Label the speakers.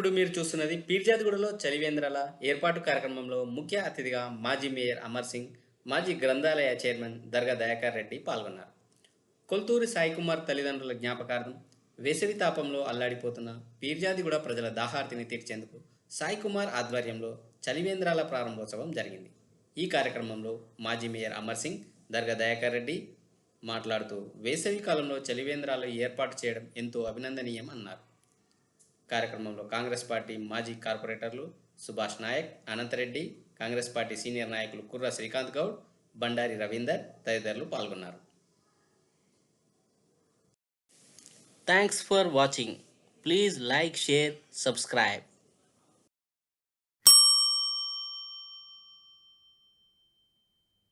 Speaker 1: ఇప్పుడు మీరు చూస్తున్నది పీర్జాదిగూడలో చలివేంద్రాల ఏర్పాటు కార్యక్రమంలో ముఖ్య అతిథిగా మాజీ మేయర్ అమర్ సింగ్, మాజీ గ్రంథాలయ చైర్మన్ దర్గా దయాకర్ రెడ్డి పాల్గొన్నారు. కొల్తూరి సాయికుమార్ తల్లిదండ్రుల జ్ఞాపకార్థం వేసవి తాపంలో అల్లాడిపోతున్న పీర్జాదిగూడ ప్రజల దాహార్తిని తీర్చేందుకు సాయికుమార్ ఆధ్వర్యంలో చలివేంద్రాల ప్రారంభోత్సవం జరిగింది. ఈ కార్యక్రమంలో మాజీ మేయర్ అమర్ సింగ్, దర్గా దయాకర్ రెడ్డి మాట్లాడుతూ వేసవి కాలంలో చలివేంద్రాలు ఏర్పాటు చేయడం ఎంతో అభినందనీయం అన్నారు. కార్యక్రమంలో కాంగ్రెస్ పార్టీ మాజీ కార్పొరేటర్లు సుభాష్ నాయక్, అనంతరెడ్డి, కాంగ్రెస్ పార్టీ సీనియర్ నాయకులు కుర్ర శ్రీకాంత్ గౌడ్, బండారి రవీందర్ తదితరులు పాల్గొన్నారు. Thanks for watching. Please like, share, subscribe.